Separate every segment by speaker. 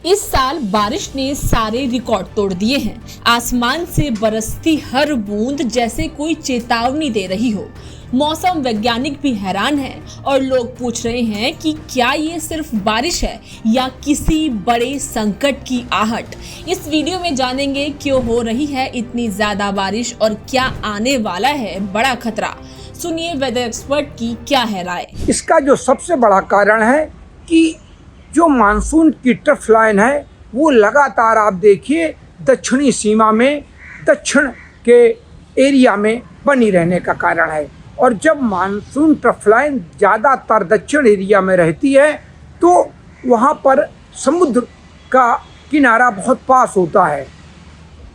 Speaker 1: इस साल बारिश ने सारे रिकॉर्ड तोड़ दिए हैं। आसमान से बरसती हर बूंद जैसे कोई चेतावनी दे रही हो। मौसम वैज्ञानिक भी हैरान हैं और लोग पूछ रहे हैं कि क्या ये सिर्फ बारिश है या किसी बड़े संकट की आहट। इस वीडियो में जानेंगे क्यों हो रही है इतनी ज्यादा बारिश और क्या आने वाला है बड़ा खतरा। सुनिए वेदर एक्सपर्ट की क्या है राय।
Speaker 2: इसका जो सबसे बड़ा कारण है कि जो मानसून की ट्रफ लाइन है वो लगातार आप देखिए दक्षिणी सीमा में, दक्षिण के एरिया में बनी रहने का कारण है। और जब मानसून ट्रफ लाइन ज़्यादातर दक्षिण एरिया में रहती है तो वहाँ पर समुद्र का किनारा बहुत पास होता है,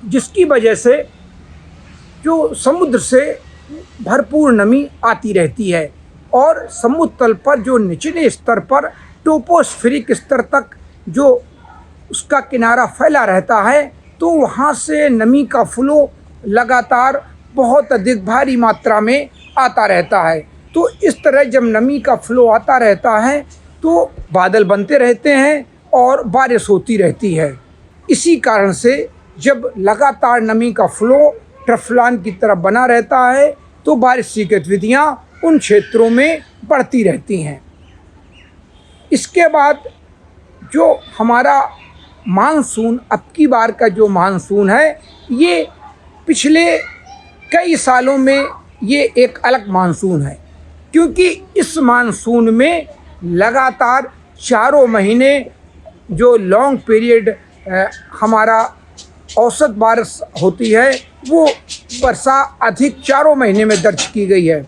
Speaker 2: जिसकी वजह से जो समुद्र से भरपूर नमी आती रहती है और समुद्र तल पर जो निचले स्तर पर टोपोस्फेरिक स्तर तक जो उसका किनारा फैला रहता है तो वहाँ से नमी का फ्लो लगातार बहुत अधिक भारी मात्रा में आता रहता है। तो इस तरह जब नमी का फ्लो आता रहता है तो बादल बनते रहते हैं और बारिश होती रहती है। इसी कारण से जब लगातार नमी का फ्लो ट्रफ लाइन की तरफ बना रहता है तो बारिश की गतिविधियाँ उन क्षेत्रों में बढ़ती रहती हैं। इसके बाद जो हमारा मानसून, अब की बार का जो मानसून है ये पिछले कई सालों में ये एक अलग मानसून है, क्योंकि इस मानसून में लगातार चारों महीने जो लॉन्ग पीरियड हमारा औसत बारिश होती है वो वर्षा अधिक चारों महीने में दर्ज की गई है।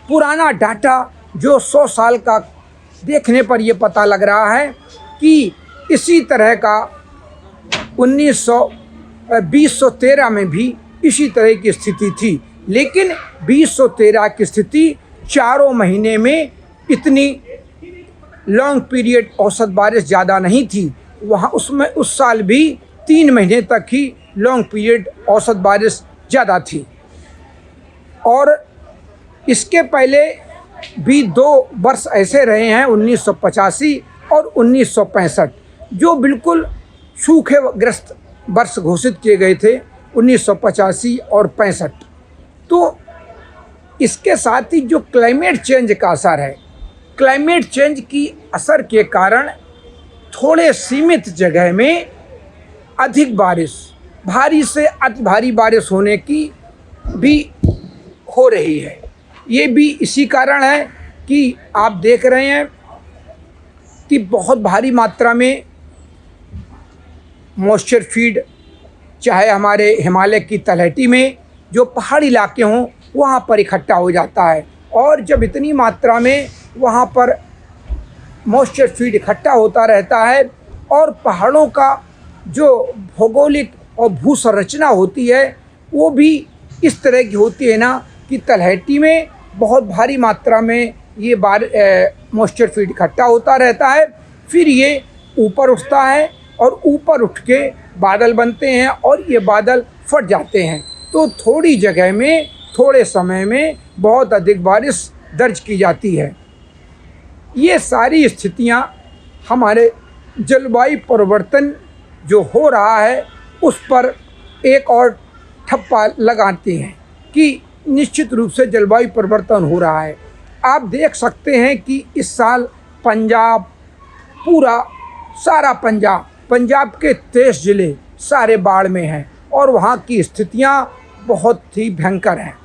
Speaker 2: पुराना डाटा जो 100 साल का देखने पर ये पता लग रहा है कि इसी तरह का 2013 में भी इसी तरह की स्थिति थी, लेकिन 2013 की स्थिति चारों महीने में इतनी लॉन्ग पीरियड औसत बारिश ज़्यादा नहीं थी। वहाँ उसमें उस साल भी 3 महीने तक ही लॉन्ग पीरियड औसत बारिश ज़्यादा थी। और इसके पहले भी 2 वर्ष ऐसे रहे हैं 1985 और 1965 जो बिल्कुल सूखेग्रस्त वर्ष घोषित किए गए थे, 1985 और 65। तो इसके साथ ही जो क्लाइमेट चेंज का असर है, क्लाइमेट चेंज की असर के कारण थोड़े सीमित जगह में अधिक बारिश, भारी से अति भारी बारिश होने की भी हो रही है। ये भी इसी कारण है कि आप देख रहे हैं कि बहुत भारी मात्रा में मॉइस्चर फीड, चाहे हमारे हिमालय की तलहटी में जो पहाड़ी इलाके हों वहाँ पर इकट्ठा हो जाता है। और जब इतनी मात्रा में वहाँ पर मॉइस्चर फीड इकट्ठा होता रहता है और पहाड़ों का जो भौगोलिक और भू संरचना होती है वो भी इस तरह की होती है ना कि तलहटी में बहुत भारी मात्रा में ये मॉइस्चर फीड इकट्ठा होता रहता है, फिर ये ऊपर उठता है और ऊपर उठ के बादल बनते हैं और ये बादल फट जाते हैं। तो थोड़ी जगह में थोड़े समय में बहुत अधिक बारिश दर्ज की जाती है। ये सारी स्थितियाँ हमारे जलवायु परिवर्तन जो हो रहा है उस पर एक और ठप्पा लगाती हैं कि निश्चित रूप से जलवायु परिवर्तन हो रहा है। आप देख सकते हैं कि इस साल पंजाब, पूरा सारा पंजाब के 23 ज़िले सारे बाढ़ में हैं और वहाँ की स्थितियाँ बहुत ही भयंकर हैं।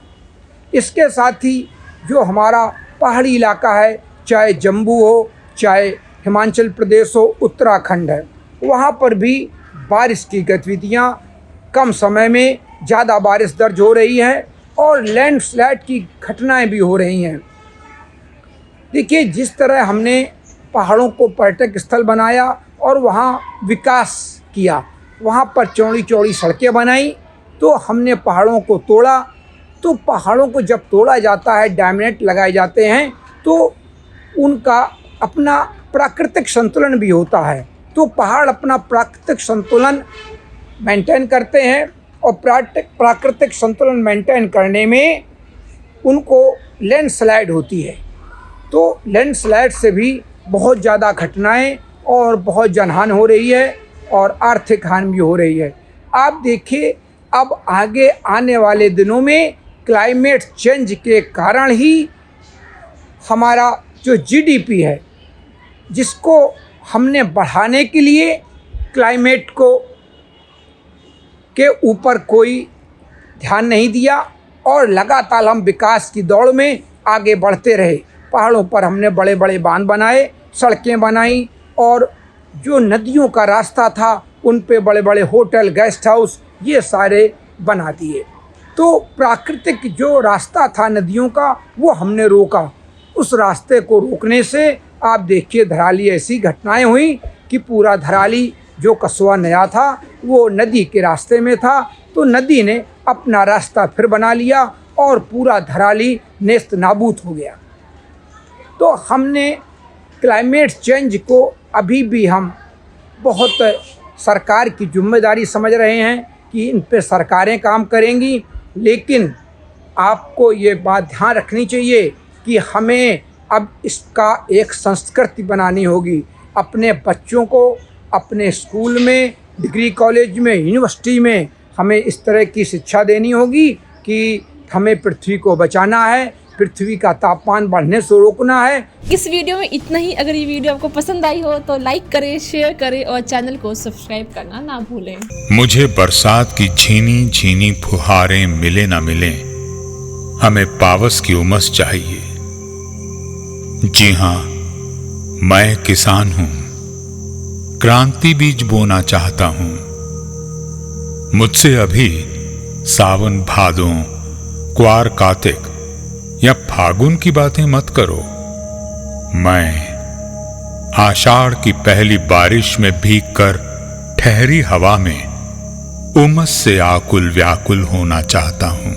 Speaker 2: इसके साथ ही जो हमारा पहाड़ी इलाका है, चाहे जम्मू हो, चाहे हिमाचल प्रदेश हो, उत्तराखंड है, वहाँ पर भी बारिश की गतिविधियाँ कम समय में ज़्यादा बारिश दर्ज हो रही है और लैंडस्लाइड की घटनाएं भी हो रही हैं। देखिए, जिस तरह हमने पहाड़ों को पर्यटक स्थल बनाया और वहाँ विकास किया, वहाँ पर चौड़ी चौड़ी सड़कें बनाई, तो हमने पहाड़ों को तोड़ा। तो पहाड़ों को जब तोड़ा जाता है, डैमेज लगाए जाते हैं, तो उनका अपना प्राकृतिक संतुलन भी होता है। तो पहाड़ अपना प्राकृतिक संतुलन मेंटेन करते हैं और प्राकृतिक संतुलन मेंटेन करने में उनको लैंडस्लाइड होती है। तो लैंडस्लाइड से भी बहुत ज़्यादा घटनाएं और बहुत जनहानि हो रही है और आर्थिक हानि भी हो रही है। आप देखिए, अब आगे आने वाले दिनों में क्लाइमेट चेंज के कारण ही हमारा जो जीडीपी है, जिसको हमने बढ़ाने के लिए क्लाइमेट को के ऊपर कोई ध्यान नहीं दिया और लगातार हम विकास की दौड़ में आगे बढ़ते रहे। पहाड़ों पर हमने बड़े बड़े बांध बनाए, सड़कें बनाई और जो नदियों का रास्ता था उन पे बड़े बड़े होटल, गेस्ट हाउस ये सारे बना दिए। तो प्राकृतिक जो रास्ता था नदियों का वो हमने रोका। उस रास्ते को रोकने से आप देखिए धराली ऐसी घटनाएं हुई कि पूरा धराली जो कस्बा नया था वो नदी के रास्ते में था, तो नदी ने अपना रास्ता फिर बना लिया और पूरा धराली नेस्त नाबूद हो गया। तो हमने क्लाइमेट चेंज को अभी भी हम बहुत सरकार की जिम्मेदारी समझ रहे हैं कि इन पे सरकारें काम करेंगी, लेकिन आपको ये बात ध्यान रखनी चाहिए कि हमें अब इसका एक संस्कृति बनानी होगी। अपने बच्चों को अपने स्कूल में, डिग्री कॉलेज में, यूनिवर्सिटी में हमें इस तरह की शिक्षा देनी होगी कि हमें पृथ्वी को बचाना है, पृथ्वी का तापमान बढ़ने से रोकना है।
Speaker 1: इस वीडियो में इतना ही। अगर ये वीडियो आपको पसंद आई हो तो लाइक करें, शेयर करें और चैनल को सब्सक्राइब करना ना भूलें।
Speaker 3: मुझे बरसात की झीनी झीनी फुहारें मिले ना मिले, हमें पावस की उमस चाहिए। जी हाँ, मैं किसान हूं, क्रांति बीज बोना चाहता हूं। मुझसे अभी सावन भादों, क्वार कार्तिक या फागुन की बातें मत करो। मैं आषाढ़ की पहली बारिश में भीगकर ठहरी हवा में उमस से आकुल व्याकुल होना चाहता हूं।